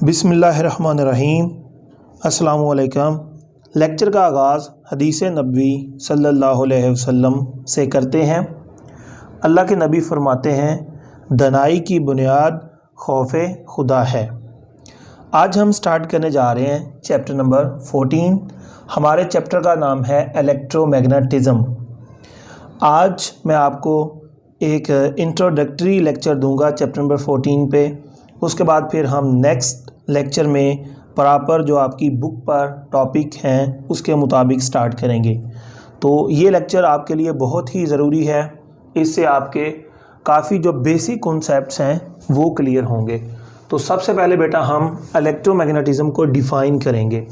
बिस्मिल्लाहिर्रहमानिर्रहीम। अस्सलामु अलैकुम। लेक्चर का आगाज़ हदीस नबवी सल्लल्लाहु अलैहि वसल्लम से करते हैं। अल्लाह के नबी फरमाते हैं, दनाई की बुनियाद खौफ खुदा है। आज हम स्टार्ट करने जा रहे हैं चैप्टर नंबर 14। हमारे चैप्टर का नाम है इलेक्ट्रोमैग्नेटिज़्म। आज मैं आपको एक इंट्रोडक्टरी लेक्चर दूंगा चैप्टर नंबर 14 पे। उसके बाद फिर हम नेक्स्ट लेक्चर में प्रॉपर जो आपकी बुक पर टॉपिक हैं उसके मुताबिक स्टार्ट करेंगे। तो ये लेक्चर आपके लिए बहुत ही ज़रूरी है। इससे आपके काफ़ी जो बेसिक कॉन्सेप्ट्स हैं वो क्लियर होंगे। तो सबसे पहले बेटा हम इलेक्ट्रोमैग्नेटिज़्म को डिफ़ाइन करेंगे।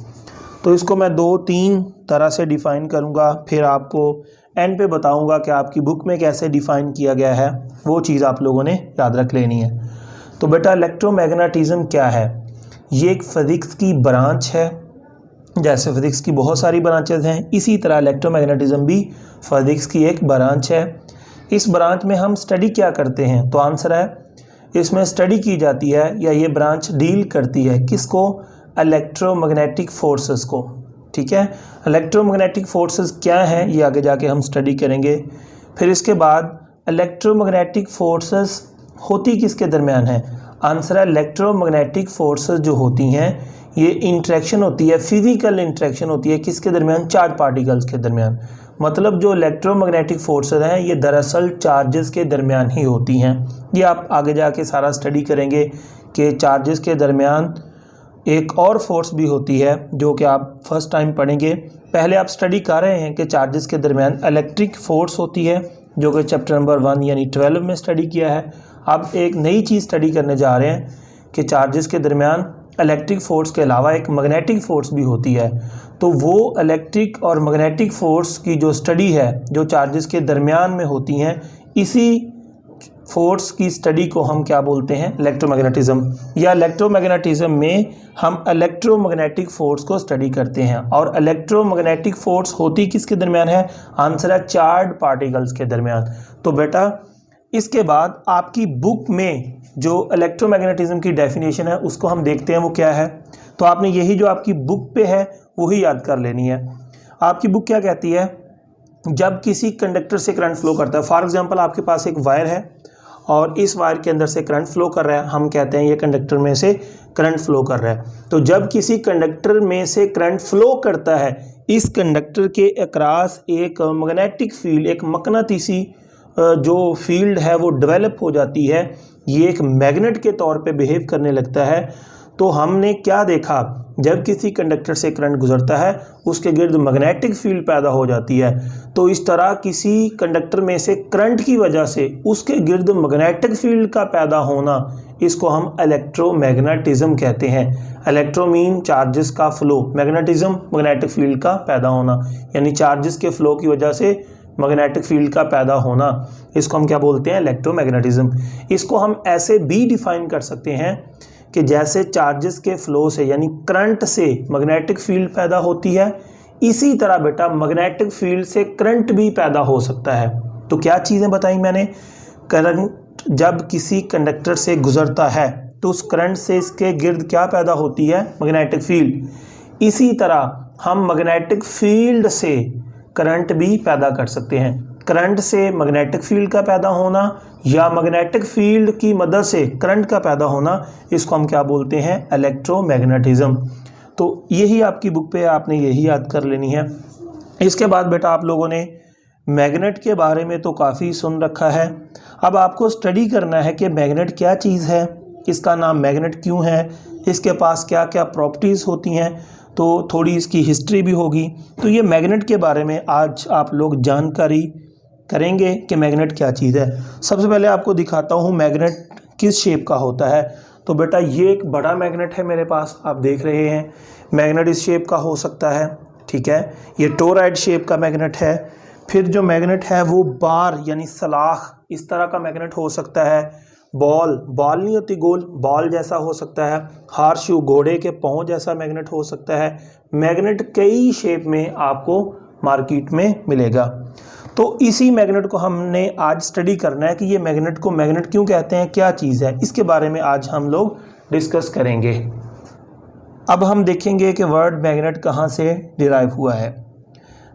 तो इसको मैं 2-3 तरह से डिफ़ाइन करूँगा, फिर आपको एंड पे बताऊँगा कि आपकी बुक में कैसे डिफ़ाइन किया गया है। वो चीज़ आप लोगों ने याद रख लेनी है। तो बेटा इलेक्ट्रोमैग्नेटिज़्म क्या है? ये एक फिज़िक्स की ब्रांच है। जैसे फिज़िक्स की बहुत सारी ब्रांचेज हैं, इसी तरह इलेक्ट्रोमैग्नेटिज़्म भी फिज़िक्स की एक ब्रांच है। इस ब्रांच में हम स्टडी क्या करते हैं? तो आंसर है, इसमें स्टडी की जाती है या ये ब्रांच डील करती है किसको? इलेक्ट्रोमैग्नेटिक फोर्सेस को। ठीक है, इलेक्ट्रोमैग्नेटिक फोर्सेस क्या हैं ये आगे जाके हम स्टडी करेंगे। फिर इसके बाद इलेक्ट्रोमैग्नेटिक फोर्सेस होती किसके दरमियान है? आंसर है, इलेक्ट्रोमैग्नेटिक फोर्सेस जो होती हैं ये इंटरेक्शन होती है, फिजिकल इंटरेक्शन होती है किसके दरमियान? चार्ज पार्टिकल्स के दरमियान। मतलब जो इलेक्ट्रोमैग्नेटिक फोर्सेस हैं ये दरअसल चार्जेस के दरमियान ही होती हैं। ये आप आगे जाके सारा स्टडी करेंगे कि चार्जेस के दरमियान एक और फोर्स भी होती है जो कि आप फर्स्ट टाइम पढ़ेंगे। पहले आप स्टडी कर रहे हैं कि चार्जेस के दरमियान इलेक्ट्रिक फोर्स होती है जो कि चैप्टर नंबर 1 यानी 12 में स्टडी किया है। अब एक नई चीज़ स्टडी करने जा रहे हैं कि चार्जेस के दरमियान इलेक्ट्रिक फ़ोर्स के अलावा एक मैग्नेटिक फ़ोर्स भी होती है। तो वो इलेक्ट्रिक और मैग्नेटिक फ़ोर्स की जो स्टडी है जो चार्जेस के दरमियान में होती हैं, इसी फोर्स की स्टडी को हम क्या बोलते हैं? इलेक्ट्रोमैग्नेटिज़्म। या इलेक्ट्रोमैग्नेटिज़्म में हम इलेक्ट्रोमैग्नेटिक फ़ोर्स को स्टडी करते हैं। और इलेक्ट्रोमैग्नेटिक फ़ोर्स होती किसके दरमियान है? आंसर है, चार्ज पार्टिकल्स के दरमियान। तो बेटा इसके बाद आपकी बुक में जो इलेक्ट्रोमैग्नेटिज़्म की डेफिनेशन है उसको हम देखते हैं वो क्या है। तो आपने यही जो आपकी बुक पे है वही याद कर लेनी है। आपकी बुक क्या कहती है? जब किसी कंडक्टर से करंट फ्लो करता है, फॉर एग्जांपल आपके पास एक वायर है और इस वायर के अंदर से करंट फ्लो कर रहा है, हम कहते हैं ये कंडक्टर में से करंट फ्लो कर रहा है। तो जब किसी कंडक्टर में से करंट फ्लो करता है, इस कंडक्टर के अक्रॉस एक मैग्नेटिक फील्ड, एक मकनातीसी जो फील्ड है वो डेवलप हो जाती है। ये एक मैग्नेट के तौर पे बिहेव करने लगता है। तो हमने क्या देखा? जब किसी कंडक्टर से करंट गुजरता है उसके गिर्द मैग्नेटिक फील्ड पैदा हो जाती है। तो इस तरह किसी कंडक्टर में से करंट की वजह से उसके गिर्द मैग्नेटिक फील्ड का पैदा होना, इसको हम इलेक्ट्रोमैग्नेटिज़्म कहते हैं। इलेक्ट्रो मीन चार्जेस का फ्लो, मैग्नेटिज़्म मैग्नेटिक फील्ड का पैदा होना, यानी चार्जेस के फ्लो की वजह से मैग्नेटिक फील्ड का पैदा होना, इसको हम क्या बोलते हैं? इलेक्ट्रोमैग्नेटिज़्म। इसको हम ऐसे भी डिफाइन कर सकते हैं कि जैसे चार्जेस के फ्लो से यानी करंट से मैग्नेटिक फील्ड पैदा होती है, इसी तरह बेटा मैग्नेटिक फील्ड से करंट भी पैदा हो सकता है। तो क्या चीज़ें बताई मैंने? करंट जब किसी कंडक्टर से गुजरता है तो उस करंट से इसके गिर्द क्या पैदा होती है? Magnetic field. इसी तरह हम मैग्नेटिक फील्ड से करंट भी पैदा कर सकते हैं। करंट से मैग्नेटिक फील्ड का पैदा होना या मैग्नेटिक फील्ड की मदद से करंट का पैदा होना, इसको हम क्या बोलते हैं? इलेक्ट्रोमैग्नेटिज़्म। तो यही आपकी बुक पे आपने यही याद कर लेनी है। इसके बाद बेटा आप लोगों ने मैग्नेट के बारे में तो काफ़ी सुन रखा है। अब आपको स्टडी करना है कि मैग्नेट क्या चीज़ है, इसका नाम मैग्नेट क्यों है, इसके पास क्या क्या प्रॉपर्टीज़ होती हैं। तो थोड़ी इसकी हिस्ट्री भी होगी। तो ये मैग्नेट के बारे में आज आप लोग जानकारी करेंगे कि मैग्नेट क्या चीज़ है। सबसे पहले आपको दिखाता हूँ मैग्नेट किस शेप का होता है। तो बेटा ये एक बड़ा मैग्नेट है मेरे पास, आप देख रहे हैं। मैग्नेट इस शेप का हो सकता है, ठीक है। ये टोरॉइड शेप का मैग्नेट है। फिर जो मैग्नेट है वो बार यानी सलाख, इस तरह का मैग्नेट हो सकता है। बॉल नहीं होती गोल, बॉल जैसा हो सकता है। हार्शू, घोड़े के पाँव जैसा मैग्नेट हो सकता है। मैग्नेट कई शेप में आपको मार्केट में मिलेगा। तो इसी मैग्नेट को हमने आज स्टडी करना है कि ये मैग्नेट को मैग्नेट क्यों कहते हैं, क्या चीज़ है, इसके बारे में आज हम लोग डिस्कस करेंगे। अब हम देखेंगे कि वर्ड मैग्नेट कहाँ से डिराइव हुआ है।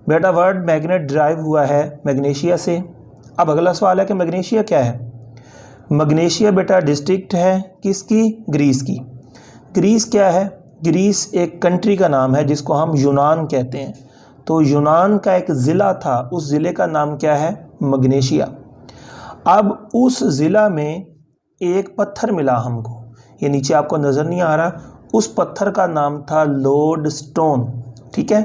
बेटा वर्ड मैग्नेट डिराइव हुआ है मैग्नीशिया से। अब अगला सवाल है कि मैग्नीशिया क्या है। मैग्नीशिया बेटा डिस्ट्रिक्ट है किसकी, ग्रीस की। ग्रीस क्या है, ग्रीस एक कंट्री का नाम है जिसको हम यूनान कहते हैं। तो यूनान का एक ज़िला था, उस ज़िले का नाम क्या है, मैग्नीशिया। अब उस ज़िला में एक पत्थर मिला हमको, ये नीचे आपको नज़र नहीं आ रहा, उस पत्थर का नाम था लोडस्टोन। ठीक है।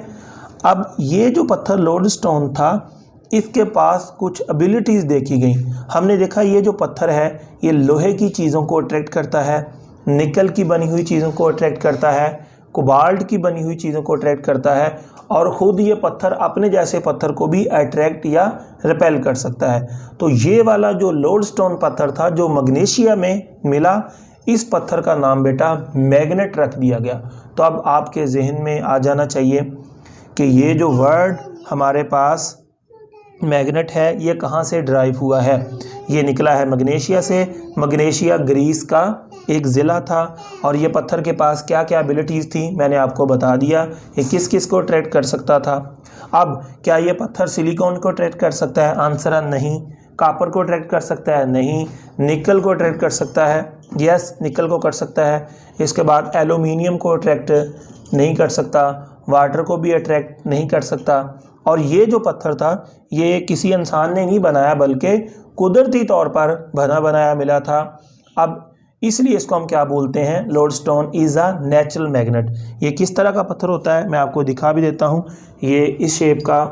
अब ये जो पत्थर लोडस्टोन था इसके पास कुछ एबिलिटीज़ देखी गई। हमने देखा ये जो पत्थर है ये लोहे की चीज़ों को अट्रैक्ट करता है, निकल की बनी हुई चीज़ों को अट्रैक्ट करता है, कोबाल्ट की बनी हुई चीज़ों को अट्रैक्ट करता है, और ख़ुद ये पत्थर अपने जैसे पत्थर को भी अट्रैक्ट या रिपेल कर सकता है। तो ये वाला जो लोडस्टोन पत्थर था जो मैग्नीशिया में मिला, इस पत्थर का नाम बेटा मैग्नेट रख दिया गया। तो अब आपके जहन में आ जाना चाहिए कि ये जो वर्ड हमारे पास मैग्नेट है ये कहाँ से ड्राइव हुआ है, ये निकला है मैग्नीशिया से। मैग्नीशिया ग्रीस का एक ज़िला था और ये पत्थर के पास क्या क्या एबिलिटीज़ थी मैंने आपको बता दिया। ये किस किस को अट्रैक्ट कर सकता था। अब क्या ये पत्थर सिलिकॉन को अट्रैक्ट कर सकता है, आंसर है नहीं। कापर को अट्रैक्ट कर सकता है, नहीं। निकल को अट्रैक्ट कर सकता है, यस निकल को कर सकता है। इसके बाद एल्यूमिनियम को अट्रैक्ट नहीं कर सकता, वाटर को भी अट्रैक्ट नहीं कर सकता। और ये जो पत्थर था ये किसी इंसान ने नहीं बनाया बल्कि कुदरती तौर पर बना बनाया मिला था। अब इसलिए इसको हम क्या बोलते हैं, lodestone is a natural magnet. ये किस तरह का पत्थर होता है मैं आपको दिखा भी देता हूँ। ये इस शेप का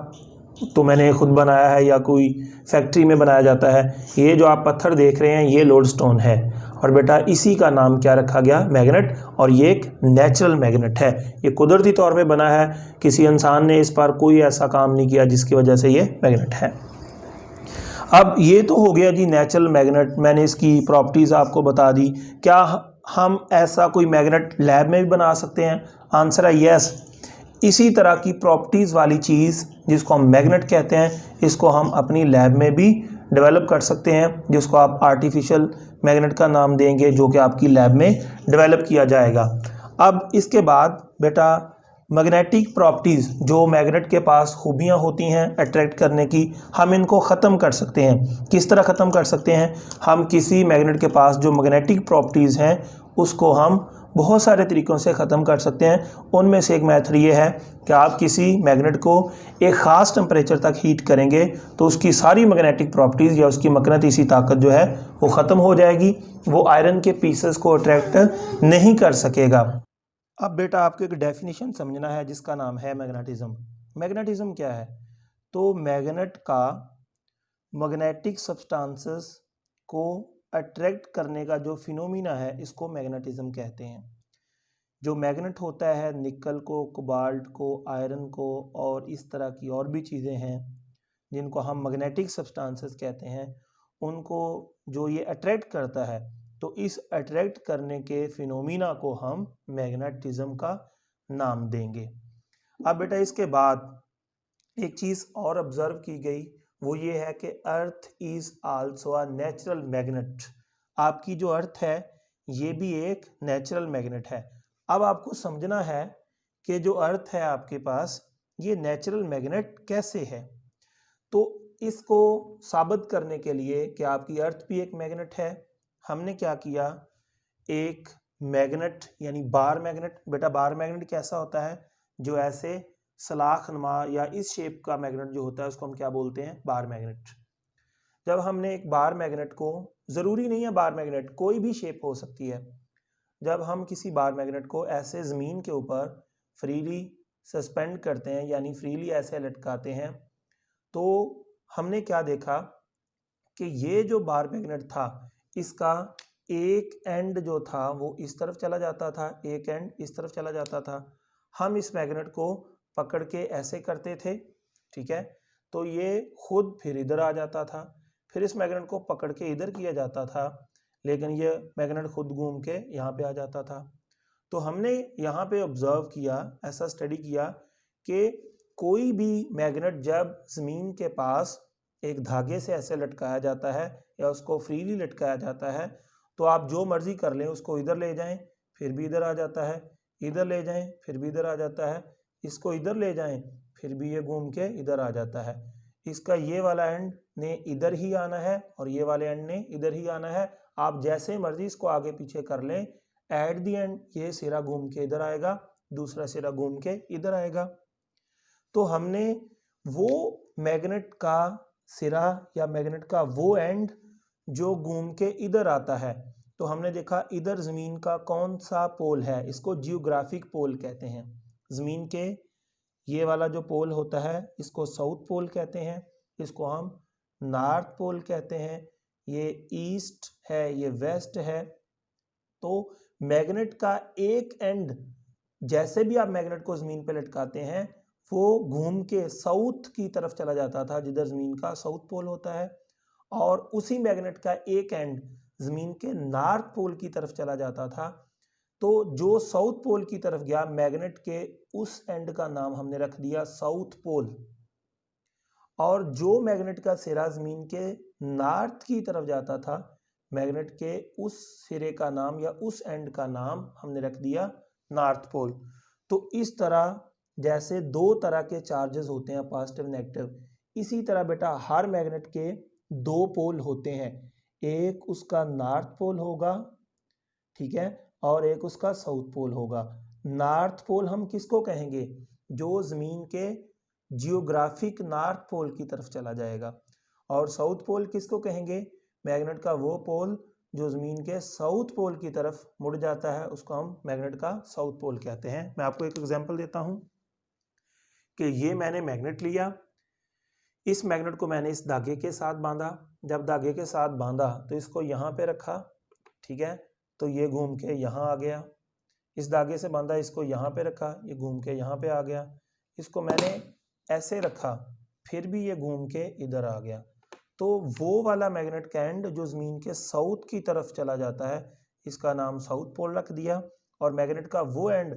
तो मैंने खुद बनाया है या कोई फैक्ट्री में बनाया जाता है। ये जो आप पत्थर देख रहे हैं ये लोडस्टोन है और बेटा इसी का नाम क्या रखा गया, मैग्नेट। और ये एक नेचुरल मैग्नेट है, ये कुदरती तौर पे बना है, किसी इंसान ने इस पर कोई ऐसा काम नहीं किया जिसकी वजह से ये मैग्नेट है। अब ये तो हो गया जी नेचुरल मैग्नेट, मैंने इसकी प्रॉपर्टीज़ आपको बता दी। क्या हम ऐसा कोई मैग्नेट लैब में भी बना सकते हैं, आंसर है यस। इसी तरह की प्रॉपर्टीज़ वाली चीज़ जिसको हम मैग्नेट कहते हैं इसको हम अपनी लैब में भी डेवलप कर सकते हैं, जिसको आप आर्टिफिशियल मैग्नेट का नाम देंगे जो कि आपकी लैब में डेवलप किया जाएगा। अब इसके बाद बेटा मैग्नेटिक प्रॉपर्टीज़ जो मैग्नेट के पास खूबियाँ होती हैं अट्रैक्ट करने की, हम इनको ख़त्म कर सकते हैं। किस तरह ख़त्म कर सकते हैं, हम किसी मैग्नेट के पास जो मैग्नेटिक प्रॉपर्टीज़ हैं उसको हम बहुत सारे तरीक़ों से ख़त्म कर सकते हैं। उनमें से एक मेथड ये है कि आप किसी मैग्नेट को एक ख़ास टेम्परेचर तक हीट करेंगे तो उसकी सारी मैग्नेटिक प्रॉपर्टीज़ या उसकी मकनातीसी ताकत जो है वो ख़त्म हो जाएगी, वो आयरन के पीसेस को अट्रैक्ट नहीं कर सकेगा। अब बेटा आपको एक डेफिनेशन समझना है जिसका नाम है मैग्नेटिज्म। मैग्नेटिज्म क्या है, तो मैग्नेट का मैग्नेटिक सब्सटेंसेस को अट्रैक्ट करने का जो फिनोमिना है इसको मैग्नेटिज्म कहते हैं। जो मैग्नेट होता है निकल को, कोबाल्ट को, आयरन को और इस तरह की और भी चीज़ें हैं जिनको हम मैग्नेटिक सब्सटेंसेस कहते हैं, उनको जो ये अट्रैक्ट करता है तो इस अट्रैक्ट करने के फिनोमिना को हम मैग्नेटिज्म का नाम देंगे। अब बेटा इसके बाद एक चीज़ और ऑब्जर्व की गई वो ये है कि earth is also a natural magnet. आपकी जो अर्थ है ये भी एक नेचुरल मैग्नेट है। अब आपको समझना है कि जो अर्थ है आपके पास ये नेचुरल मैग्नेट कैसे है। तो इसको साबित करने के लिए कि आपकी अर्थ भी एक मैग्नेट है, हमने क्या किया, एक मैग्नेट यानी बार मैग्नेट। बेटा बार मैग्नेट कैसा होता है, जो ऐसे सलाखनुमा या इस शेप का मैग्नेट जो होता है उसको हम क्या बोलते हैं, बार मैग्नेट। जब हमने एक बार मैग्नेट को, ज़रूरी नहीं है बार मैग्नेट कोई भी शेप हो सकती है, जब हम किसी बार मैग्नेट को ऐसे ज़मीन के ऊपर फ्रीली सस्पेंड करते हैं यानी फ्रीली ऐसे लटकाते हैं, तो हमने क्या देखा कि ये जो बार मैग्नेट था इसका एक एंड जो था वो इस तरफ चला जाता था, एक एंड इस तरफ चला जाता था। हम इस मैग्नेट को पकड़ के ऐसे करते थे, ठीक है, तो ये खुद फिर इधर आ जाता था, फिर इस मैग्नेट को पकड़ के इधर किया जाता था, लेकिन ये मैग्नेट खुद घूम के यहाँ पे आ जाता था। तो हमने यहाँ पे ऑब्जर्व किया, ऐसा स्टडी किया कि कोई भी मैग्नेट जब ज़मीन के पास एक धागे से ऐसे लटकाया जाता है या उसको फ्रीली लटकाया जाता है, तो आप जो मर्ज़ी कर लें, उसको इधर ले जाएं फिर भी इधर आ जाता है, इधर ले जाएं फिर भी इधर आ जाता है, इसको इधर ले जाएं फिर भी ये घूम के इधर आ जाता है। इसका ये वाला एंड ने इधर ही आना है और ये वाले एंड ने इधर ही आना है। आप जैसे मर्जी इसको आगे पीछे कर लें, एट दी एंड ये सिरा घूम के इधर आएगा, दूसरा सिरा घूम के इधर आएगा। तो हमने वो मैग्नेट का सिरा या मैग्नेट का वो एंड जो घूम के इधर आता है, तो हमने देखा इधर जमीन का कौन सा पोल है, इसको जियोग्राफिक पोल कहते हैं। जमीन के ये वाला जो पोल होता है इसको साउथ पोल कहते हैं, इसको हम नॉर्थ पोल कहते हैं। ये ईस्ट है, ये वेस्ट है। तो मैग्नेट का एक एंड, जैसे भी आप मैग्नेट को जमीन पे लटकाते हैं, वो घूम के साउथ की तरफ चला जाता था जिधर जमीन का साउथ पोल होता है, और उसी मैग्नेट का एक एंड जमीन के नॉर्थ पोल की तरफ चला जाता था। तो जो साउथ पोल की तरफ गया, मैग्नेट के उस एंड का नाम हमने रख दिया साउथ पोल, और जो मैग्नेट का सिरा जमीन के नॉर्थ की तरफ जाता था, मैग्नेट के उस सिरे का नाम या उस एंड का नाम हमने रख दिया नॉर्थ पोल। तो इस तरह जैसे दो तरह के चार्जेस होते हैं, पॉजिटिव नेगेटिव, इसी तरह बेटा हर मैग्नेट के दो पोल होते हैं। एक उसका नॉर्थ पोल होगा, ठीक है, और एक उसका साउथ पोल होगा। नॉर्थ पोल हम किसको कहेंगे? जो जमीन के जियोग्राफिक नॉर्थ पोल की तरफ चला जाएगा। और साउथ पोल किसको कहेंगे? मैग्नेट का वो पोल जो जमीन के साउथ पोल की तरफ मुड़ जाता है, उसको हम मैग्नेट का साउथ पोल कहते हैं। मैं आपको एक एग्जांपल देता हूं कि ये मैंने मैग्नेट लिया, इस मैग्नेट को मैंने इस धागे के साथ बांधा। जब धागे के साथ बांधा तो इसको यहाँ पे रखा, ठीक है, तो ये घूम के यहाँ आ गया। इस धागे से बांधा, इसको यहाँ पे रखा, ये घूम के यहाँ पे आ गया। इसको मैंने ऐसे रखा, फिर भी ये घूम के इधर आ गया। तो वो वाला मैग्नेट का एंड जो जमीन के साउथ की तरफ चला जाता है, इसका नाम साउथ पोल रख दिया। और मैग्नेट का वो एंड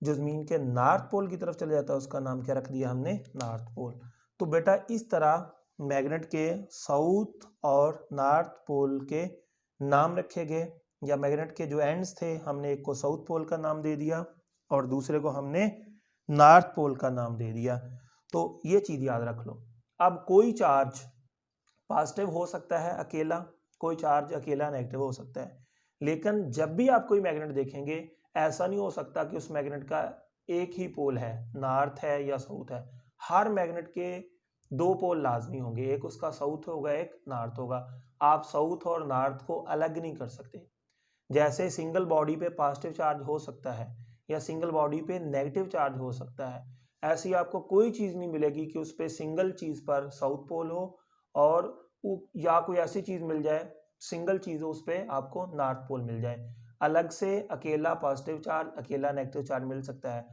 जो जमीन के नॉर्थ पोल की तरफ चला जाता है, उसका नाम क्या रख दिया हमने? North pole. तो बेटा इस तरह मैग्नेट के साउथ और नॉर्थ पोल के नाम रखे गए, या मैग्नेट के जो एंड्स थे, हमने एक को साउथ पोल का नाम दे दिया और दूसरे को हमने नॉर्थ पोल का नाम दे दिया। तो ये चीज याद रख लो। अब कोई चार्ज पॉजिटिव हो सकता है अकेला, कोई चार्ज अकेला नेगेटिव हो सकता है, लेकिन जब भी आप कोई मैग्नेट देखेंगे, ऐसा नहीं हो सकता कि उस मैग्नेट का एक ही पोल है, नॉर्थ है या साउथ है। हर मैग्नेट के दो पोल लाजमी होंगे, एक उसका साउथ होगा, एक नॉर्थ होगा। आप साउथ और नॉर्थ को अलग नहीं कर सकते। जैसे सिंगल बॉडी पे पॉजिटिव चार्ज हो सकता है या सिंगल बॉडी पे नेगेटिव चार्ज हो सकता है, ऐसी आपको कोई चीज़ नहीं मिलेगी कि उस पर सिंगल चीज़ पर साउथ पोल हो और या कोई ऐसी चीज़ मिल जाए, सिंगल चीज़ हो, उस पर आपको नॉर्थ पोल मिल जाए। अलग से अकेला पॉजिटिव चार्ज, अकेला नेगेटिव चार्ज मिल सकता है।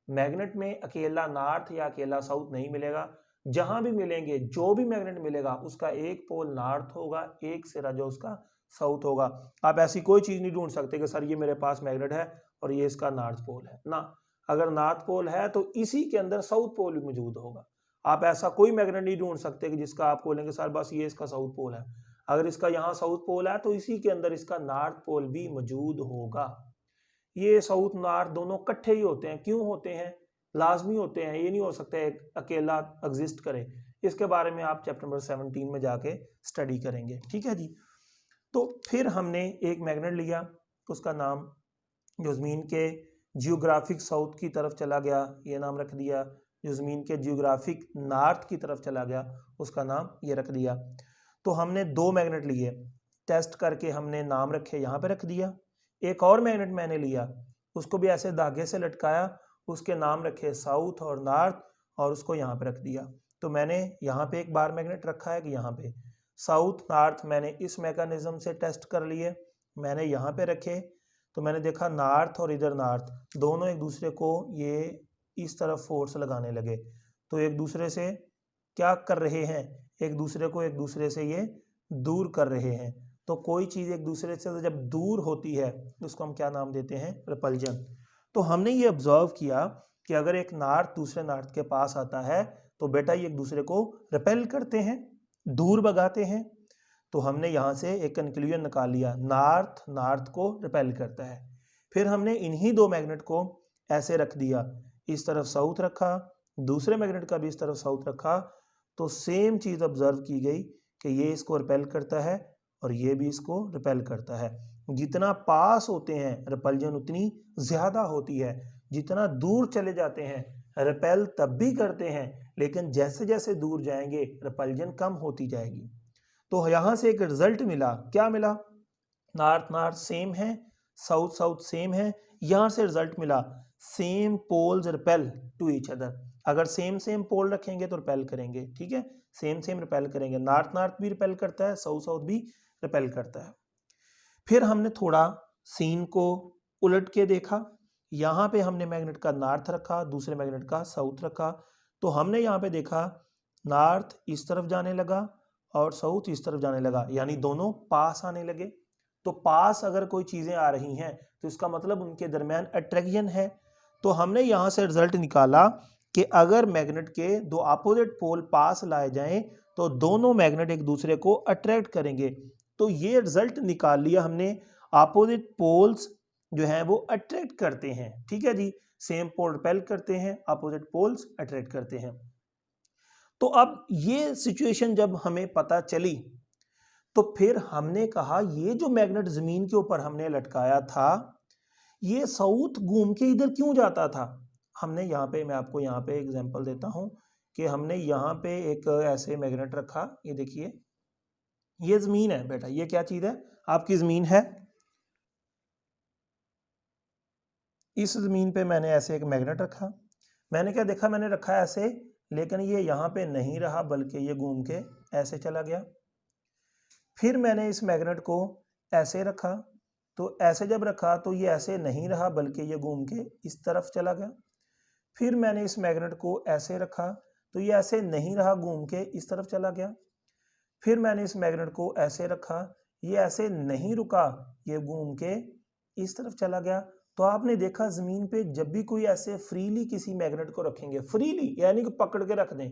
मैग्नेट में अकेला नॉर्थ या अकेला साउथ नहीं मिलेगा। जहां भी मिलेंगे, जो भी मैग्नेट मिलेगा, उसका एक पोल नॉर्थ होगा, एक सिरा जो उसका साउथ होगा। आप ऐसी कोई चीज नहीं ढूंढ सकते कि सर ये मेरे पास मैग्नेट है और ये इसका नॉर्थ पोल है ना। अगर नॉर्थ पोल है तो इसी के अंदर साउथ पोल भी मौजूद होगा। आप ऐसा कोई मैग्नेट नहीं ढूंढ सकते कि जिसका आप बोलेंगे सर बस ये इसका साउथ पोल है। अगर इसका यहाँ साउथ पोल है तो इसी के अंदर इसका नॉर्थ पोल भी मौजूद होगा। ये साउथ नॉर्थ दोनों इकट्ठे ही होते हैं। क्यों होते हैं? लाजमी होते हैं, ये नहीं हो सकता एक अकेला एग्जिस्ट करे। इसके बारे में आप चैप्टर नंबर 17 में जाके स्टडी करेंगे, ठीक है जी। तो फिर हमने एक मैग्नेट लिया, उसका नाम जो ज़मीन के जियोग्राफिक साउथ की तरफ चला गया, ये नाम रख दिया। जो ज़मीन के जियोग्राफिक नॉर्थ की तरफ चला गया, उसका नाम ये रख दिया। तो हमने दो मैग्नेट लिए, टेस्ट करके हमने नाम रखे, यहाँ पे रख दिया। एक और मैग्नेट मैंने लिया, उसको भी ऐसे धागे से लटकाया, उसके नाम रखे साउथ और नॉर्थ, और उसको यहाँ पे रख दिया। तो मैंने यहाँ पे एक बार मैग्नेट रखा है कि यहाँ पे साउथ नॉर्थ मैंने इस मैकेनिज्म से टेस्ट कर लिए, मैंने यहाँ पे रखे, तो मैंने देखा नॉर्थ और इधर नॉर्थ दोनों एक दूसरे को ये इस तरफ फोर्स लगाने लगे। तो एक दूसरे से क्या कर रहे हैं? एक दूसरे को एक दूसरे से ये दूर कर रहे हैं। तो कोई चीज़ एक दूसरे से जब दूर होती है तो उसको हम क्या नाम देते हैं? रिपल्जन। तो हमने ये ऑब्जर्व किया कि अगर एक नॉर्थ दूसरे नॉर्थ के पास आता है तो बेटा ये एक दूसरे को रिपेल करते हैं, दूर भगाते हैं। तो हमने यहाँ से एक कंक्लूजन निकाल लिया, नॉर्थ नॉर्थ को रिपेल करता है। फिर हमने इन्हीं दो मैग्नेट को ऐसे रख दिया, इस तरफ साउथ रखा, दूसरे मैग्नेट का भी इस तरफ साउथ रखा, तो सेम चीज़ ऑब्जर्व की गई कि ये इसको रिपेल करता है और ये भी इसको रिपेल करता है। जितना पास होते हैं रिपल्जन उतनी ज़्यादा होती है, जितना दूर चले जाते हैं रिपेल तब भी करते हैं, लेकिन जैसे जैसे दूर जाएंगे रिपल्जन कम होती जाएगी। तो यहाँ से एक रिजल्ट मिला, क्या मिला? नॉर्थ नॉर्थ सेम है, साउथ साउथ सेम है। यहाँ से रिजल्ट मिला same poles repel to each other. अगर सेम सेम पोल रखेंगे तो रिपेल करेंगे, ठीक है, सेम सेम रिपेल करेंगे। नॉर्थ नॉर्थ भी रिपेल करता है, साउथ साउथ भी रिपेल करता है। फिर हमने थोड़ा सीन को उलट के देखा, यहाँ पे हमने मैग्नेट का नॉर्थ रखा, दूसरे मैग्नेट का साउथ रखा, तो हमने यहाँ पे देखा नॉर्थ इस तरफ जाने लगा और साउथ इस तरफ जाने लगा, यानी दोनों पास आने लगे। तो पास अगर कोई चीज़ें आ रही हैं तो इसका मतलब उनके दरमियान अट्रैक्शन है। तो हमने यहाँ से रिजल्ट निकाला कि अगर मैग्नेट के दो अपोजिट पोल पास लाए जाएं तो दोनों मैग्नेट एक दूसरे को अट्रैक्ट करेंगे। तो ये रिजल्ट निकाल लिया हमने, अपोजिट पोल्स जो हैं वो अट्रैक्ट करते हैं, ठीक है जी, सेम पोल रिपेल करते हैं, अपोजिट पोल्स अट्रैक्ट करते हैं। तो अब ये सिचुएशन जब हमें पता चली तो फिर हमने कहा ये जो मैग्नेट जमीन के ऊपर हमने लटकाया था ये साउथ घूम के इधर क्यों जाता था? हमने यहाँ पे, मैं आपको यहाँ पे एग्जांपल देता हूँ कि हमने यहाँ पे एक ऐसे मैग्नेट रखा, ये देखिए ये जमीन है बेटा, ये क्या चीज है? आपकी जमीन है। इस जमीन पे मैंने ऐसे एक मैग्नेट रखा, मैंने क्या देखा, मैंने रखा ऐसे, लेकिन ये यहाँ पे नहीं रहा बल्कि ये घूम के ऐसे चला गया। फिर मैंने इस मैग्नेट को ऐसे रखा, तो ऐसे जब रखा तो ये ऐसे नहीं रहा बल्कि ये घूम के इस तरफ चला गया। फिर मैंने इस मैग्नेट को ऐसे रखा तो ये ऐसे नहीं रहा, घूम के इस तरफ चला गया। फिर मैंने इस मैग्नेट को ऐसे रखा, ये ऐसे नहीं रुका, ये घूम के इस तरफ चला गया। तो आपने देखा जमीन पे जब भी कोई ऐसे फ्रीली किसी मैग्नेट को रखेंगे, फ्रीली यानी कि पकड़ के रख दें,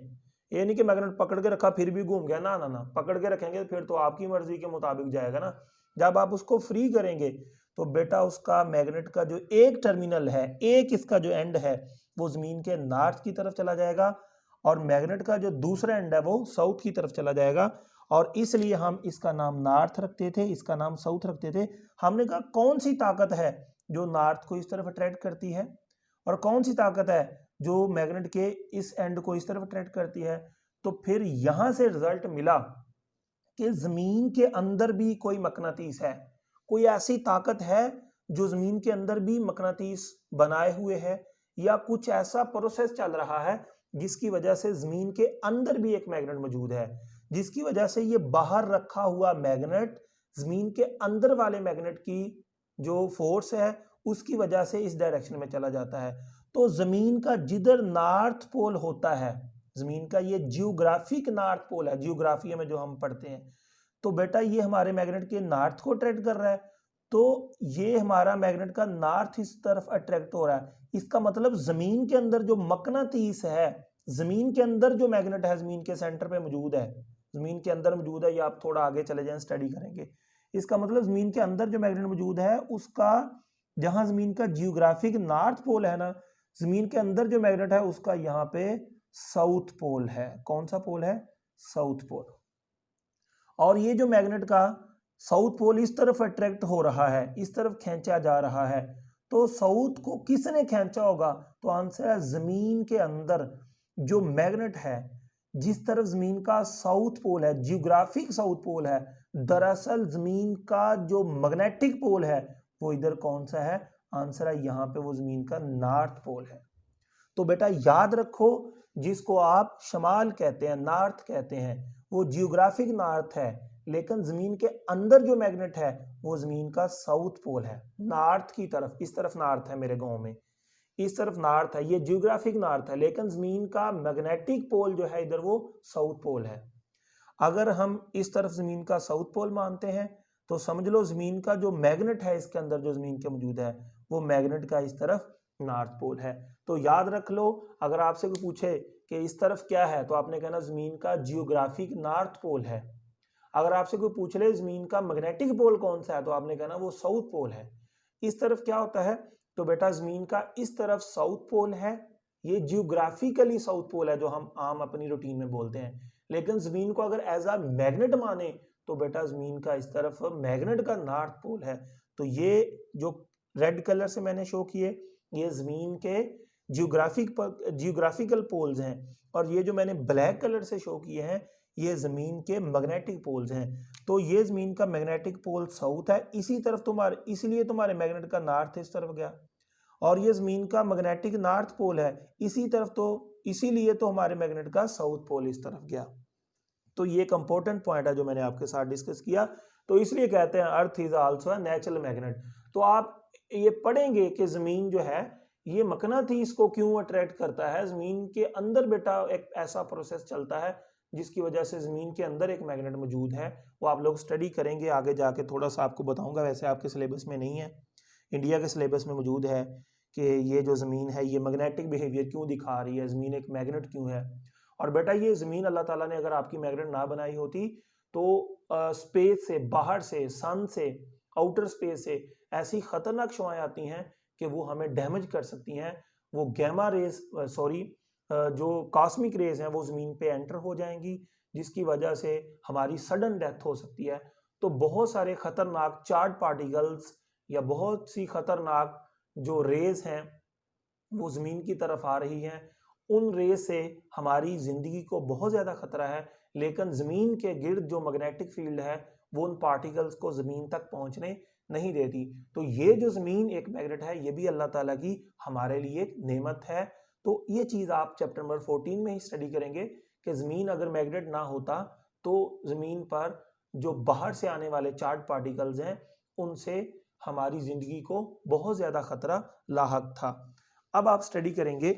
ये नहीं कि मैग्नेट पकड़ के रखा फिर भी घूम गया, ना ना ना, पकड़ के रखेंगे फिर तो आपकी मर्जी के मुताबिक जाएगा ना। जब आप उसको फ्री करेंगे तो बेटा उसका मैग्नेट का जो एक टर्मिनल है, एक इसका जो एंड है वो जमीन के नॉर्थ की तरफ चला जाएगा और मैग्नेट का जो दूसरा एंड है वो साउथ की तरफ चला जाएगा। और इसलिए हम इसका नाम नॉर्थ रखते थे, इसका नाम साउथ रखते थे। हमने कहा कौन सी ताकत है जो नॉर्थ को इस तरफ अट्रैक्ट करती है और कौन सी ताकत है जो मैग्नेट के इस एंड को इस तरफ अट्रैक्ट करती है। तो फिर यहां से रिजल्ट मिला कि जमीन के अंदर भी कोई मकनातीस है, कोई ऐसी ताकत है जो जमीन के अंदर भी मकनातीस बनाए हुए है, या कुछ ऐसा प्रोसेस चल रहा है जिसकी वजह से जमीन के अंदर भी एक मैग्नेट मौजूद है, जिसकी वजह से ये बाहर रखा हुआ मैग्नेट जमीन के अंदर वाले मैग्नेट की जो फोर्स है उसकी वजह से इस डायरेक्शन में चला जाता है। तो जमीन का जिधर नॉर्थ पोल होता है, जमीन का ये जियोग्राफिक नॉर्थ पोल है, जियोग्राफी में जो हम पढ़ते हैं, तो बेटा ये हमारे मैग्नेट के नॉर्थ को अट्रैक्ट कर रहा है, तो ये हमारा मैग्नेट का नॉर्थ इस तरफ अट्रैक्ट हो रहा है। इसका मतलब जमीन के अंदर जो मकनातीस है, जमीन के अंदर जो मैग्नेट है जमीन के सेंटर पे मौजूद है, जमीन के अंदर मौजूद है, या आप थोड़ा आगे चले जाएं स्टडी करेंगे। इसका मतलब जमीन के अंदर जो मैग्नेट मौजूद है उसका, जहां जमीन का जियोग्राफिक नॉर्थ पोल है ना, जमीन के अंदर जो मैग्नेट है उसका यहाँ पे साउथ पोल है। कौन सा पोल है? South pole. और ये जो मैग्नेट का साउथ पोल इस तरफ अट्रैक्ट हो रहा है, इस तरफ खींचा जा रहा है, तो साउथ को किसने खींचा होगा? तो आंसर है जमीन के अंदर जो मैग्नेट है, जिस तरफ जमीन का साउथ पोल है, जियोग्राफिक साउथ पोल है, दरअसल जमीन का जो मैग्नेटिक पोल है वो इधर कौन सा है? आंसर है यहाँ पे वो जमीन का नॉर्थ पोल है। तो बेटा याद रखो, जिसको आप शमाल कहते हैं, नॉर्थ कहते हैं, वो जियोग्राफिक नॉर्थ है, लेकिन जमीन के अंदर जो मैग्नेट है वो जमीन का साउथ पोल है, नॉर्थ की तरफ। इस तरफ नॉर्थ है मेरे गांव में, इस तरफ नॉर्थ है, ये जियोग्राफिक नॉर्थ है, लेकिन जमीन का मैग्नेटिक पोल जो है इधर वो साउथ पोल है। अगर हम इस तरफ जमीन का साउथ पोल मानते हैं तो समझ लो जमीन का जो मैग्नेट है इसके अंदर जो जमीन के मौजूद है वो मैग्नेट का इस तरफ नॉर्थ पोल है। तो याद रख लो, अगर आपसे कोई पूछे कि इस तरफ क्या है तो आपने कहना जमीन का जियोग्राफिक नॉर्थ पोल है। अगर आपसे कोई पूछ ले जमीन का मैग्नेटिक पोल कौन सा है तो आपने कहना वो साउथ पोल है। इस तरफ क्या होता है, तो बेटा ज़मीन का इस तरफ साउथ पोल है, ये जियोग्राफिकली साउथ पोल है जो हम आम अपनी रूटीन में बोलते हैं। लेकिन ज़मीन को अगर एज अ मैग्नेट माने तो बेटा ज़मीन का इस तरफ मैग्नेट का नॉर्थ पोल है। तो ये जो रेड कलर से मैंने शो किए ये ज़मीन के जियोग्राफिकल पोल्स हैं, और ये जो मैंने ब्लैक कलर से शो किए हैं ये ज़मीन के मैग्नेटिक पोल्स हैं। तो ये ज़मीन का मैग्नेटिक पोल साउथ है, इसी तरफ तुम्हारे, इसलिए तुम्हारे मैग्नेट का नॉर्थ इस तरफ गया, और ये ज़मीन का मैग्नेटिक नॉर्थ पोल है इसी तरफ, तो इसीलिए तो हमारे मैग्नेट का साउथ पोल इस तरफ गया। तो ये एक इंपॉर्टेंट पॉइंट है जो मैंने आपके साथ डिस्कस किया। तो इसलिए कहते हैं earth is also a natural magnet. तो आप ये पढ़ेंगे कि ज़मीन जो है ये मकनातीस को क्यों अट्रैक्ट करता है। ज़मीन के अंदर बेटा एक ऐसा प्रोसेस चलता है जिसकी वजह से ज़मीन के अंदर एक मैग्नेट मौजूद है, वो आप लोग स्टडी करेंगे आगे जाके, थोड़ा सा आपको बताऊंगा। वैसे आपके सिलेबस में नहीं है, इंडिया के सिलेबस में मौजूद है कि ये जो ज़मीन है ये मैग्नेटिक बिहेवियर क्यों दिखा रही है, ज़मीन एक मैग्नेट क्यों है। और बेटा ये ज़मीन अल्लाह ताला ने अगर आपकी मैग्नेट ना बनाई होती तो स्पेस से, बाहर से, सन से, आउटर स्पेस से ऐसी ख़तरनाक शुआएं आती हैं कि वो हमें डैमेज कर सकती हैं। वो गैमा रेज जो कॉस्मिक रेज हैं वो ज़मीन पे एंटर हो जाएंगी, जिसकी वजह से हमारी सडन डेथ हो सकती है। तो बहुत सारे ख़तरनाक चार्ज पार्टिकल्स या बहुत सी ख़तरनाक जो रेज हैं वो ज़मीन की तरफ आ रही हैं, उन रेज से हमारी ज़िंदगी को बहुत ज़्यादा ख़तरा है। लेकिन ज़मीन के गिर्द जो मैग्नेटिक फील्ड है वो उन पार्टिकल्स को ज़मीन तक पहुंचने नहीं देती। तो ये जो ज़मीन एक मैग्नेट है ये भी अल्लाह ताला की हमारे लिए एक नेमत है। तो ये चीज़ आप चैप्टर नंबर 14 में ही स्टडी करेंगे कि ज़मीन अगर मैग्नेट ना होता तो ज़मीन पर जो बाहर से आने वाले चार्ज पार्टिकल्स हैं उनसे हमारी ज़िंदगी को बहुत ज़्यादा ख़तरा लाहक था। अब आप स्टडी करेंगे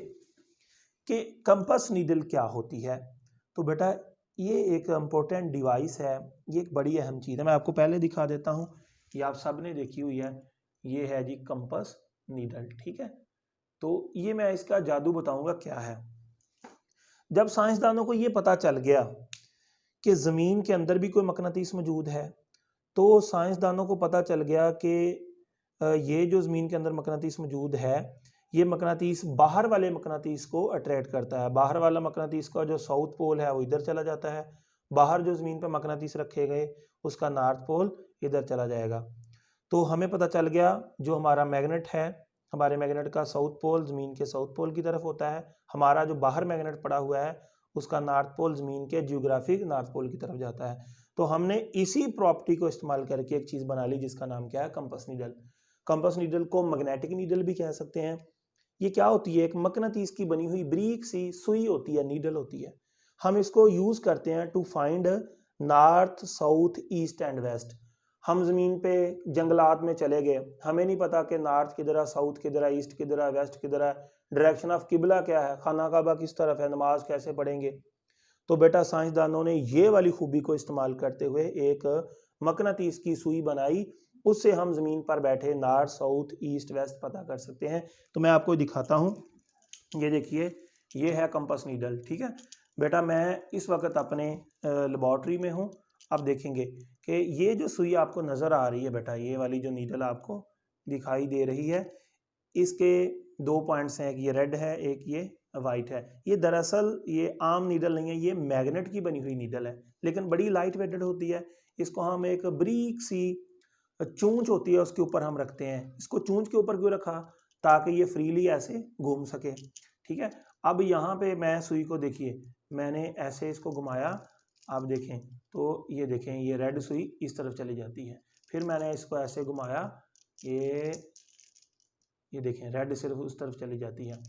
कि कंपास नीडल क्या होती है। तो बेटा ये एक इम्पोर्टेंट डिवाइस है, ये एक बड़ी अहम चीज़ है। मैं आपको पहले दिखा देता हूँ, ये आप सब ने देखी हुई है, ये है जी कंपास नीडल, ठीक है। तो ये मैं इसका जादू बताऊंगा क्या है। जब साइंसदानों को ये पता चल गया कि ज़मीन के अंदर भी कोई मकनातीस मौजूद है, तो साइंसदानों को पता चल गया कि ये जो ज़मीन के अंदर मकनातीस मौजूद है ये मकनातीस बाहर वाले मकनातीस को अट्रैक्ट करता है। बाहर वाला मकनातीस का जो साउथ पोल है वो इधर चला जाता है, बाहर जो ज़मीन पर मकनातीस रखे गए उसका नॉर्थ पोल इधर चला जाएगा। तो हमें पता चल गया जो हमारा मैग्नेट है, हमारे मैग्नेट का साउथ पोल ज़मीन के साउथ पोल की तरफ होता है, हमारा जो बाहर मैग्नेट पड़ा हुआ है उसका नॉर्थ पोल ज़मीन के जियोग्राफिक नॉर्थ पोल की तरफ जाता है। तो हमने इसी प्रॉपर्टी को इस्तेमाल करके एक चीज़ बना ली जिसका नाम क्या है, कंपास नीडल। कंपास नीडल को मैग्नेटिक नीडल भी कह सकते हैं। ये क्या होती है, एक मकनातीस की बनी हुई ब्रीक सी सुई होती है, नीडल होती है। हम इसको यूज करते हैं to find north, south, east and west. हम जमीन पे जंगलात में चले गए, हमें नहीं पता कि नॉर्थ किधर है, साउथ किधर है, ईस्ट किधर है, वेस्ट किधर है, डायरेक्शन ऑफ किबला क्या है, खाना काबा किस तरफ है, नमाज कैसे पढ़ेंगे। तो बेटा साइंसदानों ने ये वाली खूबी को इस्तेमाल करते हुए एक मकनातीस की सुई बनाई, उससे हम ज़मीन पर बैठे नॉर्थ, साउथ, ईस्ट, वेस्ट पता कर सकते हैं। तो मैं आपको दिखाता हूँ, ये देखिए ये है कंपास नीडल, ठीक है बेटा। मैं इस वक्त अपने लेबॉर्ट्री में हूँ। अब देखेंगे कि ये जो सुई आपको नज़र आ रही है बेटा, ये वाली जो नीडल आपको दिखाई दे रही है, इसके दो पॉइंट्स हैं, एक ये रेड है, एक ये वाइट है। ये दरअसल ये आम नीडल नहीं है, ये मैग्नेट की बनी हुई नीडल है, लेकिन बड़ी लाइट वेटेड होती है। इसको हम एक ब्रीक सी चूंच होती है उसके ऊपर हम रखते हैं। इसको चूंच के ऊपर क्यों रखा, ताकि ये फ्रीली ऐसे घूम सके, ठीक है। अब यहाँ पे मैं सुई को देखिए, मैंने ऐसे इसको घुमाया, आप देखें तो ये देखें ये रेड सुई इस तरफ चली जाती है, फिर मैंने इसको ऐसे घुमाया, ये देखें रेड सिर्फ उस तरफ चली जाती है,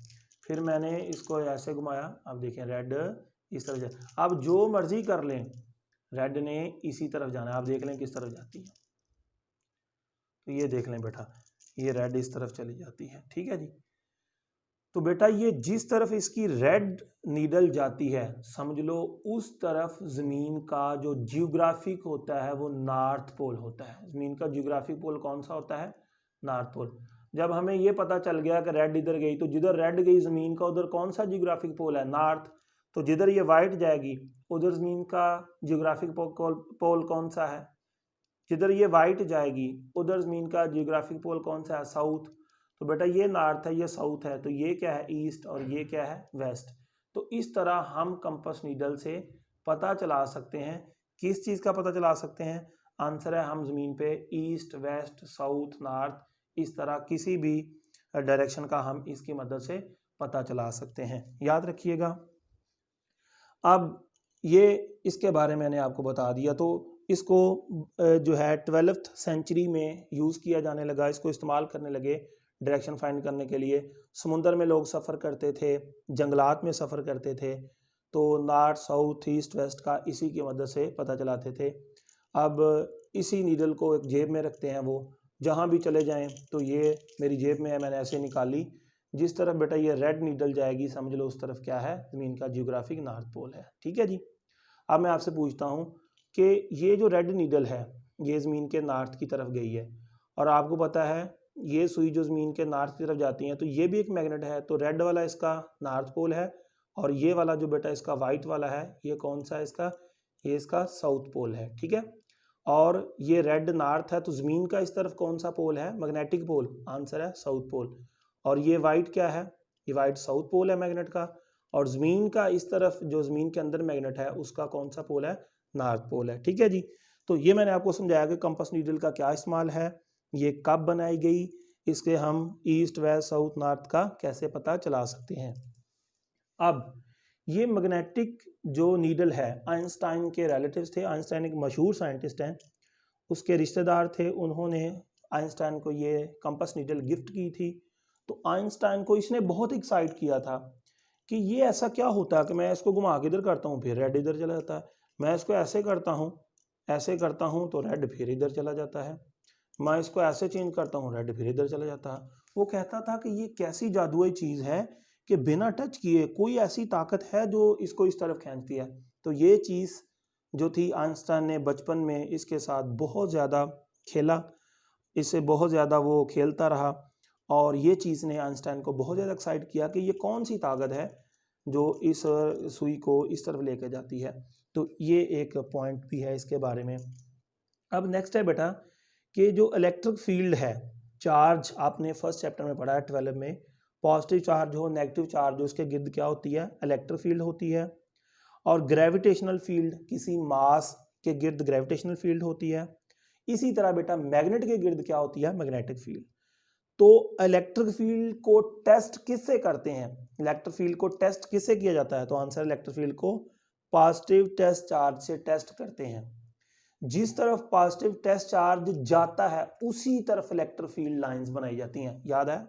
फिर मैंने इसको ऐसे घुमाया, अब देखें रेड इस तरफ जा। अब जो मर्जी कर लें, रेड ने इसी तरफ जाना है, आप देख लें किस तरफ जाती है। तो ये देख लें बेटा, ये रेड इस तरफ चली जाती है, ठीक है जी। तो बेटा ये जिस तरफ इसकी रेड नीडल जाती है, समझ लो उस तरफ ज़मीन का जो जियोग्राफिक होता है वो नॉर्थ पोल होता है। ज़मीन का जियोग्राफिक पोल कौन सा होता है, नॉर्थ पोल। जब हमें ये पता चल गया कि रेड इधर गई, तो जिधर रेड गई ज़मीन का उधर कौन सा जियोग्राफिक पोल है, नॉर्थ। तो जिधर ये वाइट जाएगी उधर ज़मीन का जियोग्राफिक पोल कौन सा है, जिधर ये वाइट जाएगी उधर ज़मीन का जियोग्राफिक पोल कौन सा है, साउथ। तो बेटा ये नॉर्थ है, ये साउथ है, तो ये क्या है, ईस्ट, और ये क्या है, वेस्ट। तो इस तरह हम कंपास नीडल से पता चला सकते हैं, किस चीज़ का पता चला सकते हैं, आंसर है हम ज़मीन पे ईस्ट, वेस्ट, साउथ, नॉर्थ, इस तरह किसी भी डायरेक्शन का हम इसकी मदद से पता चला सकते हैं, याद रखिएगा। अब ये इसके बारे में मैंने आपको बता दिया। तो इसको जो है 12th सेंचुरी में यूज़ किया जाने लगा, इसको इस्तेमाल करने लगे डायरेक्शन फाइंड करने के लिए। समुंदर में लोग सफ़र करते थे, जंगलात में सफ़र करते थे, तो नॉर्थ, साउथ, ईस्ट, वेस्ट का इसी की मदद से पता चलाते थे। अब इसी नीडल को एक जेब में रखते हैं, वो जहाँ भी चले जाएं, तो ये मेरी जेब में है, मैंने ऐसे निकाली, जिस तरफ बेटा ये रेड नीडल जाएगी समझ लो उस तरफ क्या है, ज़मीन का जियोग्राफिक नॉर्थ पोल है। ठीक है जी। अब मैं आपसे पूछता हूँ कि ये जो रेड नीडल है ये ज़मीन के नॉर्थ की तरफ गई है, और आपको पता है ये सुई जो ज़मीन के नॉर्थ की तरफ जाती है तो ये भी एक मैग्नेट है, तो रेड वाला इसका नॉर्थ पोल है, और ये वाला जो बेटा इसका वाइट वाला है ये कौन सा है इसका, ये इसका साउथ पोल है। ठीक है, और ये रेड नॉर्थ है, तो ज़मीन का इस तरफ कौन सा पोल है, मैग्नेटिक पोल, आंसर है साउथ पोल। और ये वाइट क्या है, ये वाइट साउथ पोल है मैग्नेट का, और ज़मीन का इस तरफ जो ज़मीन के अंदर मैग्नेट है उसका कौन सा पोल है, नॉर्थ पोल है। ठीक है जी। तो ये मैंने आपको समझाया कि कंपास नीडल का क्या इस्तेमाल है, ये कब बनाई गई, इसके हम ईस्ट, वेस्ट, साउथ, नॉर्थ का कैसे पता चला सकते हैं। अब ये मैग्नेटिक जो नीडल है आइंस्टाइन के रिलेटिव्स थे, आइंस्टाइन एक मशहूर साइंटिस्ट हैं, उसके रिश्तेदार थे, उन्होंने आइंस्टाइन को ये कंपास नीडल गिफ्ट की थी। तो आइंस्टाइन को इसने बहुत एक्साइट किया था कि ये ऐसा क्या होता है कि मैं इसको घुमा के इधर करता हूँ फिर रेड इधर चला जाता है, मैं इसको ऐसे करता हूँ तो रेड फिर इधर चला जाता है, मैं इसको ऐसे चेंज करता हूँ रेड फिर इधर चला जाता है। वो कहता था कि ये कैसी जादुई चीज़ है कि बिना टच किए कोई ऐसी ताकत है जो इसको इस तरफ खींचती है। तो ये चीज़ जो थी आइंस्टाइन ने बचपन में इसके साथ बहुत ज़्यादा खेला, इससे बहुत ज़्यादा वो खेलता रहा, और ये चीज़ ने आइंस्टाइन को बहुत ज़्यादा एक्साइट किया कि ये कौन सी ताकत है जो इस सुई को इस तरफ लेकर जाती है। तो ये एक पॉइंट भी है इसके बारे में। अब नेक्स्ट है बेटा कि जो इलेक्ट्रिक फील्ड है, चार्ज आपने फर्स्ट चैप्टर में पढ़ा है 12 में, पॉजिटिव चार्ज हो, नेगेटिव चार्ज हो, उसके गिर्द क्या होती है, इलेक्ट्रिक फील्ड होती है। और ग्रेविटेशनल फील्ड, किसी मास के गिर्द ग्रेविटेशनल फील्ड होती है। इसी तरह बेटा मैग्नेट के गिर्द क्या होती है, मैग्नेटिक फील्ड। तो इलेक्ट्रिक फील्ड को टेस्ट किससे करते हैं, इलेक्ट्रिक फील्ड को टेस्ट किससे किया जाता है, तो आंसर इलेक्ट्रिक फील्ड को पॉजिटिव टेस्ट चार्ज से टेस्ट करते हैं। जिस तरफ पॉजिटिव टेस्ट चार्ज जाता है उसी तरफ इलेक्ट्रिक फील्ड लाइंस बनाई जाती हैं, याद है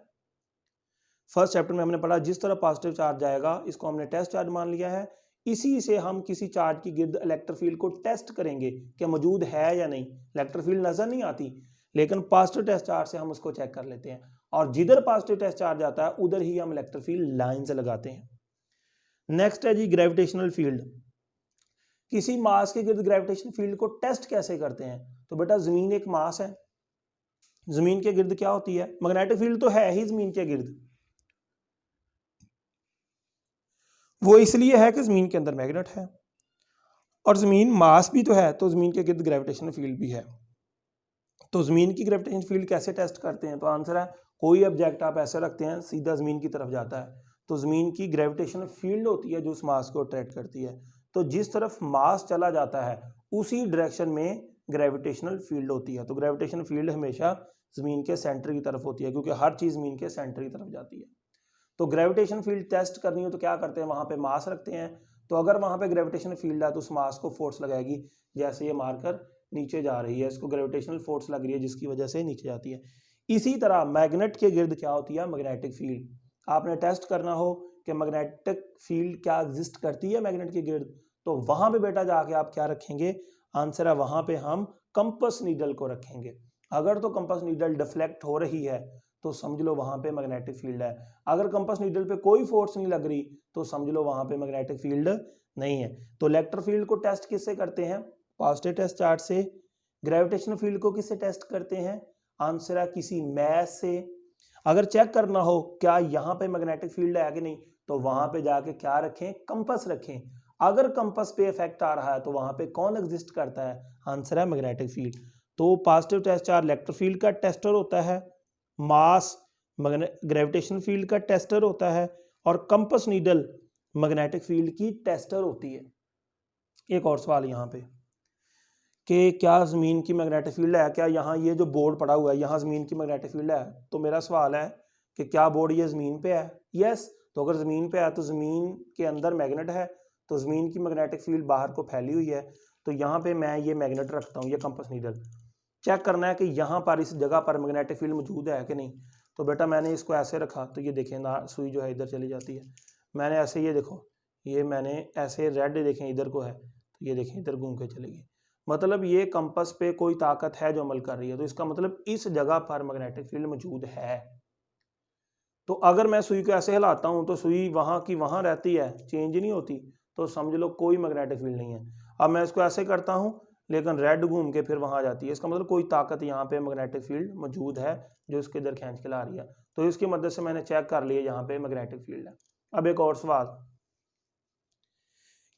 फर्स्ट चैप्टर में हमने पढ़ा, जिस तरफ पॉजिटिव चार्ज जाएगा इसको हमने टेस्ट चार्ज मान लिया है, इसी से हम किसी चार्ज की गिर्द इलेक्ट्रिक फील्ड को टेस्ट करेंगे कि मौजूद है या नहीं। इलेक्ट्रिक फील्ड नजर नहीं आती, लेकिन पॉजिटिव टेस्ट चार्ज से हम उसको चेक कर लेते हैं, और जिधर पॉजिटिव टेस्ट चार्ज आता है उधर ही हम इलेक्ट्रिक फील्ड लाइंस लगाते हैं। नेक्स्ट है जी ग्रेविटेशनल फील्ड। किसी मास के गिर्द ग्रेविटेशनल फील्ड को टेस्ट कैसे करते हैं, तो बेटा जमीन एक मास है, जमीन के गिर्द क्या होती है, मैग्नेटिक फील्ड तो है ही जमीन के गिर्द, वो इसलिए है कि ज़मीन के अंदर मैग्नेट है, और ज़मीन मास भी तो है, तो ज़मीन के गिर्द ग्रेविटेशनल फील्ड भी है। तो ज़मीन की ग्रेविटेशनल फील्ड कैसे टेस्ट करते हैं, तो आंसर है कोई ऑब्जेक्ट आप ऐसे रखते हैं सीधा ज़मीन की तरफ जाता है, तो ज़मीन की ग्रेविटेशनल फील्ड होती है जो उस मास को अट्रैक्ट करती है। तो जिस तरफ मास चला जाता है उसी डायरेक्शन में ग्रेविटेशनल फील्ड होती है। तो ग्रेविटेशनल फील्ड हमेशा ज़मीन के सेंटर की तरफ होती है, क्योंकि हर चीज़ ज़मीन के सेंटर की तरफ जाती है। तो ग्रेविटेशन फील्ड टेस्ट करनी हो तो क्या करते हैं, वहाँ पे मास रखते हैं, तो अगर वहाँ पे ग्रेविटेशनल फील्ड है तो उस मास को फोर्स लगाएगी, जैसे ये मारकर नीचे जा रही है इसको ग्रेविटेशनल फोर्स लग रही है जिसकी वजह से नीचे जाती है। इसी तरह मैग्नेट के गिर्द क्या होती है, मैग्नेटिक फील्ड। आपने टेस्ट करना हो कि मैग्नेटिक फील्ड क्या एग्जिस्ट करती है मैग्नेट के गिर्द, तो वहाँ पे बेटा जाके आप क्या रखेंगे, आंसर है वहाँ पे हम कंपास नीडल को रखेंगे। अगर तो कंपास नीडल डिफ्लेक्ट हो रही है तो समझ लो वहाँ पे मैग्नेटिक फील्ड है, अगर कंपास नीडल पे कोई फोर्स नहीं लग रही तो समझ लो वहाँ पे मैग्नेटिक फील्ड नहीं है। तो इलेक्ट्रिक फील्ड को टेस्ट किससे करते हैं, पॉजिटिव टेस्ट चार्ज से। ग्रेविटेशनल फील्ड को किससे टेस्ट करते हैं, आंसर है किसी मैस से। अगर चेक करना हो क्या यहाँ पे मैग्नेटिक फील्ड है कि नहीं, तो वहां पे जाके क्या रखें, कंपास रखें। अगर कंपास पे इफेक्ट आ रहा है तो वहां पे कौन एग्जिस्ट करता है, आंसर है मैग्नेटिक फील्ड। तो positive test charge electric field का टेस्टर होता है, मास ग्रेविटेशन फील्ड का टेस्टर होता है, और कंपस नीडल मैग्नेटिक फील्ड की टेस्टर होती है। एक और सवाल यहाँ पे कि क्या ज़मीन की मैग्नेटिक फील्ड है, क्या यहाँ ये जो बोर्ड पड़ा हुआ है यहाँ ज़मीन की मैग्नेटिक फील्ड है? तो मेरा सवाल है कि क्या बोर्ड ये ज़मीन पे है? यस। तो अगर ज़मीन पे है तो ज़मीन के अंदर मैग्नेट है, तो ज़मीन की मैग्नेटिक फील्ड बाहर को फैली हुई है, तो यहाँ पे मैं ये मैग्नेट रखता हूँ, ये कंपास नीडल। चेक करना है कि यहाँ पर इस जगह पर मैग्नेटिक फील्ड मौजूद है कि नहीं। तो बेटा मैंने इसको ऐसे रखा, तो ये देखें ना सुई जो है इधर चली जाती है। मैंने ऐसे, ये देखो, ये मैंने ऐसे रेड देखें इधर को है, तो ये देखें इधर घूम के चलेगी। मतलब ये कंपास पे कोई ताकत है जो अमल कर रही है, तो इसका मतलब इस जगह पर मैग्नेटिक फील्ड मौजूद है। तो अगर मैं सुई को ऐसे हिलाता हूं तो सुई वहां की वहां रहती है, चेंज नहीं होती, तो समझ लो कोई मैग्नेटिक फील्ड नहीं है। अब मैं इसको ऐसे करता हूं लेकिन रेड घूम के फिर वहां जाती है, इसका मतलब कोई ताकत यहाँ पे मैग्नेटिक फील्ड मौजूद है जो इसके इधर खींच के ला रही है। तो इसकी मदद से मैंने चेक कर लिया यहाँ पे मैग्नेटिक फील्ड है। अब एक और सवाल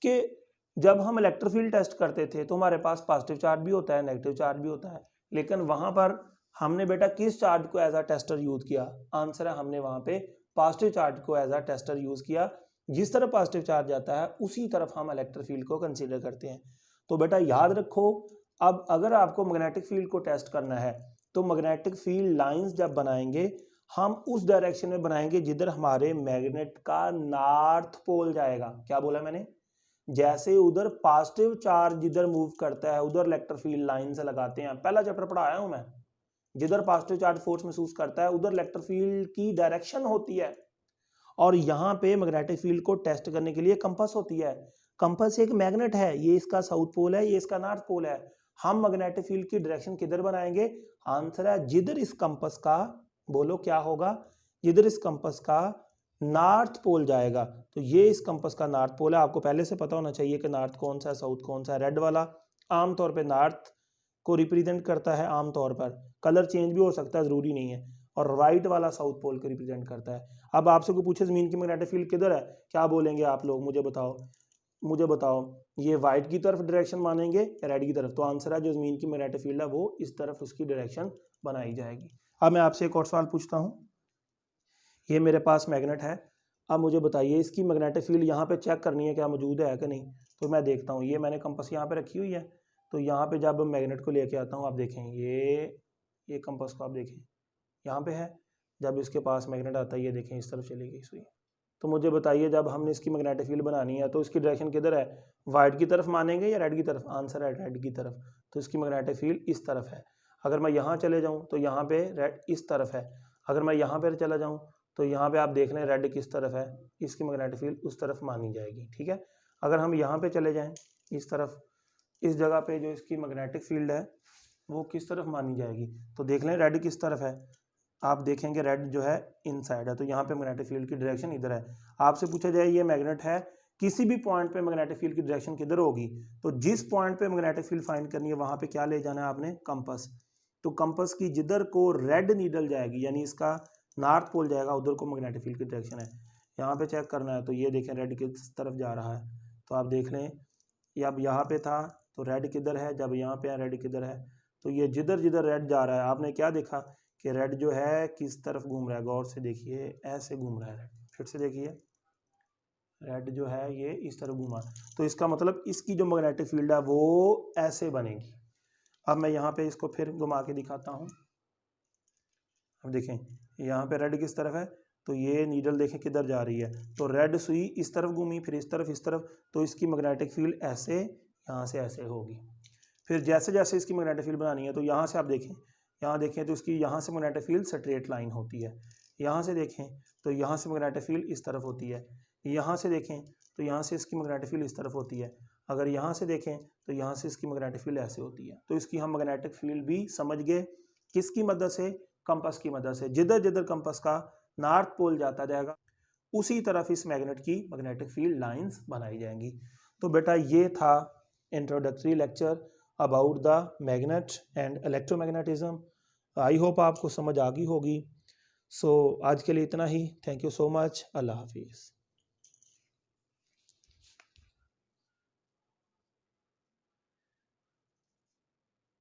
कि जब हम इलेक्ट्रिक फील्ड टेस्ट करते थे तो हमारे पास पॉजिटिव चार्ज भी होता है, नेगेटिव चार्ज भी होता है, लेकिन वहां पर हमने बेटा किस चार्ज को एज अ टेस्टर यूज किया? आंसर है हमने वहां पे पॉजिटिव चार्ज को एज अ टेस्टर यूज किया। जिस तरफ पॉजिटिव चार्ज आता है उसी तरफ हम इलेक्ट्रिक फील्ड को कंसीडर करते हैं। तो बेटा याद रखो, अब अगर आपको मैग्नेटिक फील्ड को टेस्ट करना है तो मैग्नेटिक फील्ड लाइंस जब बनाएंगे हम उस डायरेक्शन में बनाएंगे जिधर हमारे मैग्नेट का नॉर्थ पोल जाएगा। क्या बोला मैंने? जैसे उधर पॉजिटिव चार्ज जिधर मूव करता है उधर इलेक्ट्रिक फील्ड लाइन से लगाते हैं, पहला चैप्टर पढ़ाया हूं मैं। जिधर पॉजिटिव चार्ज फोर्स महसूस करता है उधर इलेक्ट्रिक फील्ड की डायरेक्शन होती है, और यहाँ पे मैग्नेटिक फील्ड को टेस्ट करने के लिए कंपास होती है। कंपास एक मैग्नेट है, ये इसका साउथ पोल है, ये इसका नॉर्थ पोल है। हम मैग्नेटिक फील्ड की डायरेक्शन किधर बनाएंगे? आंसर है जिधर इस कंपास का, बोलो क्या होगा, जिधर इस कंपास का नॉर्थ पोल जाएगा। तो ये इस कंपास का नॉर्थ पोल है। आपको पहले से पता होना चाहिए कि नॉर्थ कौन सा है, साउथ कौन सा है। रेड वाला आमतौर पे नॉर्थ को रिप्रेजेंट करता है, आमतौर पर कलर चेंज भी हो सकता है, जरूरी नहीं है। और राइट वाला साउथ पोल को रिप्रेजेंट करता है। अब आपसे कोई पूछे जमीन की मैग्नेटिक फील्ड किधर है, क्या बोलेंगे आप लोग? मुझे बताओ ये व्हाइट की तरफ डायरेक्शन मानेंगे या रेड की तरफ? तो आंसर है जो जमीन की मैग्नेटिक फील्ड है वो इस तरफ उसकी डायरेक्शन बनाई जाएगी। अब मैं आपसे एक और सवाल पूछता हूँ। ये मेरे पास मैग्नेट है, अब मुझे बताइए इसकी मैग्नेटिक फील्ड यहाँ पे चेक करनी है क्या मौजूद है कि नहीं। तो मैं देखता हूँ, ये मैंने कंपास यहाँ पे रखी हुई है, तो यहाँ पे जब मैग्नेट को लेके आता हूँ, आप देखें ये कंपास को आप देखें यहाँ पे है, जब इसके पास मैग्नेट आता है ये देखें इस तरफ चली गई सुई। तो मुझे बताइए जब हमने इसकी मैग्नेटिक फील्ड बनानी है तो इसकी डायरेक्शन किधर है? व्हाइट की तरफ मानेंगे या रेड की तरफ? आंसर है रेड की तरफ। तो इसकी मैग्नेटिक फील्ड इस तरफ है। अगर मैं यहाँ चले जाऊँ तो यहाँ पे रेड इस तरफ है। अगर मैं यहाँ पर चला जाऊँ तो यहाँ पे आप देख लें रेड किस तरफ है, इसकी मैग्नेटिक फील्ड उस तरफ मानी जाएगी। ठीक है, अगर हम यहाँ पे चले जाएं इस तरफ, इस जगह पे जो इसकी मैग्नेटिक फील्ड है वो किस तरफ मानी जाएगी? तो देख लें रेड किस तरफ है, आप देखेंगे रेड जो है इनसाइड है, तो यहाँ पे मैग्नेटिक फील्ड की डायरेक्शन इधर है। आपसे पूछा जाए ये मैग्नेट है, किसी भी पॉइंट पे मैग्नेटिक फील्ड की डायरेक्शन किधर होगी, तो जिस पॉइंट पे मैग्नेटिक फील्ड फाइंड करनी है वहां पे क्या ले जाना है आपने? कंपास। तो कंपास की जिधर को रेड नीडल जाएगी यानी इसका नॉर्थ पोल जाएगा उधर को मैग्नेटिक फील्ड की डायरेक्शन है। यहाँ पे चेक करना है, तो ये देखें रेड किस तरफ जा रहा है, तो आप देख लें ये अब यहाँ पे था तो रेड किधर है, जब यहाँ पे रेड किधर है, तो ये जिधर जिधर रेड जा रहा है आपने क्या देखा कि रेड जो है किस तरफ घूम रहा है, गौर से देखिए ऐसे घूम रहा है रेड। फिर से देखिए रेड जो है ये इस तरफ घूमा, तो इसका मतलब इसकी जो मैग्नेटिक फील्ड है वो ऐसे बनेगी। अब मैं यहाँ पे इसको फिर घुमा के दिखाता हूँ। अब देखें यहाँ पे रेड किस तरफ है, तो ये नीडल देखें किधर जा रही है, तो रेड सुई इस तरफ घूमी फिर इस तरफ, तो इसकी मैग्नेटिक फील्ड ऐसे यहाँ से ऐसे होगी। फिर जैसे जैसे इसकी मैग्नेटिक फील्ड बनानी है तो यहाँ से आप देखें, यहाँ देखें तो इसकी यहाँ से मैग्नेटिक फील्ड स्ट्रेट लाइन होती है। यहाँ से देखें तो यहाँ से मैग्नेटिक फील्ड इस तरफ होती है। यहाँ से देखें तो यहाँ से इसकी मैग्नेटिक फील्ड इस तरफ होती है। अगर यहाँ से देखें तो यहाँ से इसकी मैग्नेटिक फील्ड ऐसे होती है। तो इसकी हम मैग्नेटिक फील्ड भी समझ गए, किसकी मदद से? कंपास की मदद से। जिधर जिधर कंपास का नॉर्थ पोल जाता जाएगा उसी तरफ इस मैग्नेट की मैग्नेटिक फील्ड लाइंस बनाई जाएंगी। तो बेटा ये था introductory lecture about the magnet and electromagnetism. I hope आपको समझ आ गई होगी। सो आज के लिए इतना ही। Thank you so much. अल्लाह हाफिज़।